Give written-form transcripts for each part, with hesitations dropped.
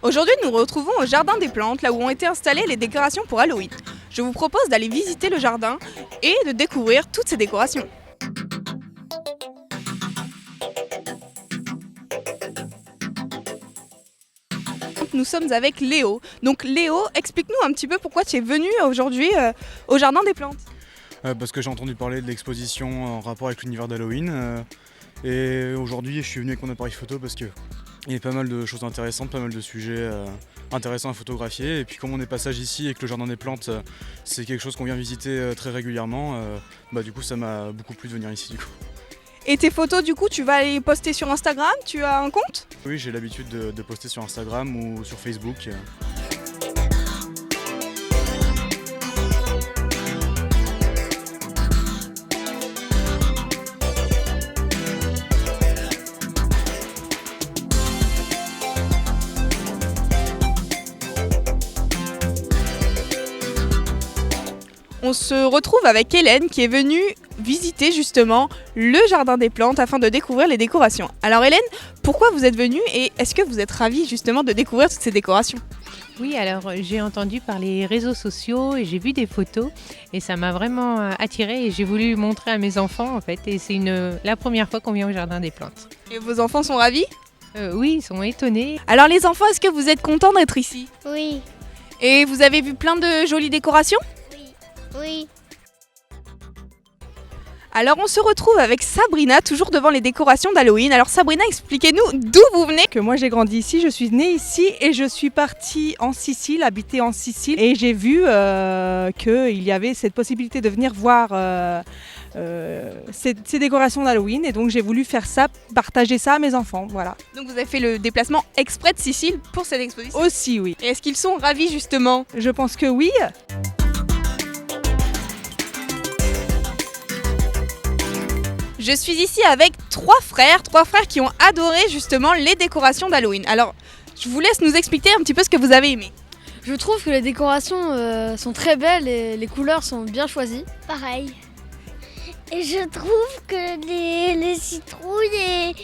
Aujourd'hui, nous nous retrouvons au Jardin des Plantes, là où ont été installées les décorations pour Halloween. Je vous propose d'aller visiter le jardin et de découvrir toutes ces décorations. Nous sommes avec Léo. Donc Léo, explique-nous un petit peu pourquoi tu es venu aujourd'hui au Jardin des Plantes. Parce que j'ai entendu parler de l'exposition en rapport avec l'univers d'Halloween. Et aujourd'hui, je suis venu avec mon appareil photo parce qu'il y a pas mal de choses intéressantes, pas mal de sujets intéressants à photographier. Et puis comme on est passage ici et que le Jardin des Plantes, c'est quelque chose qu'on vient visiter très régulièrement, du coup ça m'a beaucoup plu de venir ici du coup. Et tes photos, du coup, tu vas les poster sur Instagram? Tu as un compte? Oui, j'ai l'habitude de poster sur Instagram ou sur Facebook. On se retrouve avec Hélène qui est venue visiter justement le Jardin des Plantes afin de découvrir les décorations. Alors Hélène, pourquoi vous êtes venue et est-ce que vous êtes ravie justement de découvrir toutes ces décorations? Oui, alors j'ai entendu par les réseaux sociaux et j'ai vu des photos et ça m'a vraiment attirée et j'ai voulu montrer à mes enfants en fait. Et c'est la première fois qu'on vient au Jardin des Plantes. Et vos enfants sont ravis? Oui, ils sont étonnés. Alors les enfants, est-ce que vous êtes contents d'être ici? Oui, Et vous avez vu plein de jolies décorations? oui. Alors on se retrouve avec Sabrina, toujours devant les décorations d'Halloween. Alors Sabrina, expliquez-nous d'où vous venez. Que moi j'ai grandi ici, je suis née ici et je suis partie en Sicile, habiter en Sicile. Et j'ai vu qu'il y avait cette possibilité de venir voir ces décorations d'Halloween. Et donc j'ai voulu faire ça, partager ça à mes enfants. Voilà. Donc vous avez fait le déplacement exprès de Sicile pour cette exposition. Aussi, oui. Et est-ce qu'ils sont ravis justement? Je pense que oui. Je suis ici avec trois frères qui ont adoré justement les décorations d'Halloween. Alors je vous laisse nous expliquer un petit peu ce que vous avez aimé. Je trouve que les décorations sont très belles et les couleurs sont bien choisies. Pareil. Et je trouve que les citrouilles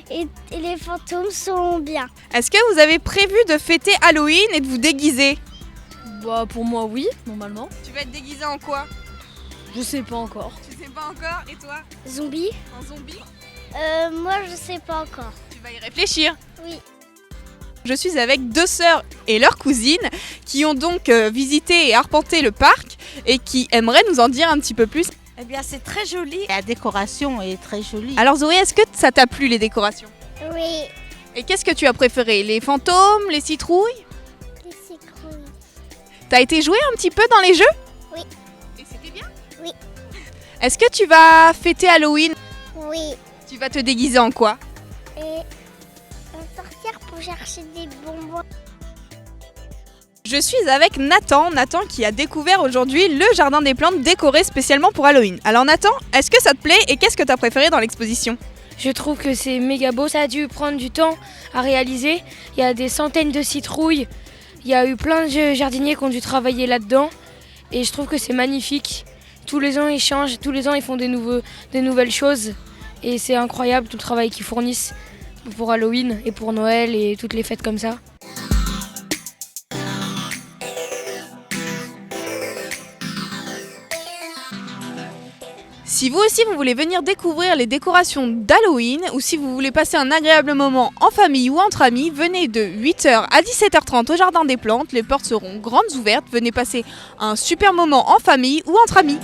et les fantômes sont bien. Est-ce que vous avez prévu de fêter Halloween et de vous déguiser? Bah, pour moi, oui, normalement. Tu vas être déguisé en quoi? Je sais pas encore. Tu sais pas encore, et toi? Zombie En zombie? Moi je sais pas encore. Tu vas y réfléchir. Oui. Je suis avec deux sœurs et leur cousine qui ont donc visité et arpenté le parc et qui aimeraient nous en dire un petit peu plus. Eh bien, c'est très joli. La décoration est très jolie. Alors Zoé, est-ce que ça t'a plu les décorations? Oui. Et qu'est-ce que tu as préféré? Les fantômes, les citrouilles? Les citrouilles. T'as été jouer un petit peu dans les jeux? Oui. Et c'était bien? Oui. Est-ce que tu vas fêter Halloween? Oui. Tu vas te déguiser en quoi? Et sortir pour chercher des bonbons. Je suis avec Nathan qui a découvert aujourd'hui le Jardin des Plantes décoré spécialement pour Halloween. Alors Nathan, est-ce que ça te plaît et qu'est-ce que tu as préféré dans l'exposition? Je trouve que c'est méga beau, ça a dû prendre du temps à réaliser. Il y a des centaines de citrouilles, il y a eu plein de jardiniers qui ont dû travailler là-dedans et je trouve que c'est magnifique. Tous les ans ils changent, tous les ans ils font des nouvelles choses et c'est incroyable tout le travail qu'ils fournissent pour Halloween et pour Noël et toutes les fêtes comme ça. Si vous aussi vous voulez venir découvrir les décorations d'Halloween ou si vous voulez passer un agréable moment en famille ou entre amis, venez de 8h à 17h30 au Jardin des Plantes. Les portes seront grandes ouvertes. Venez passer un super moment en famille ou entre amis.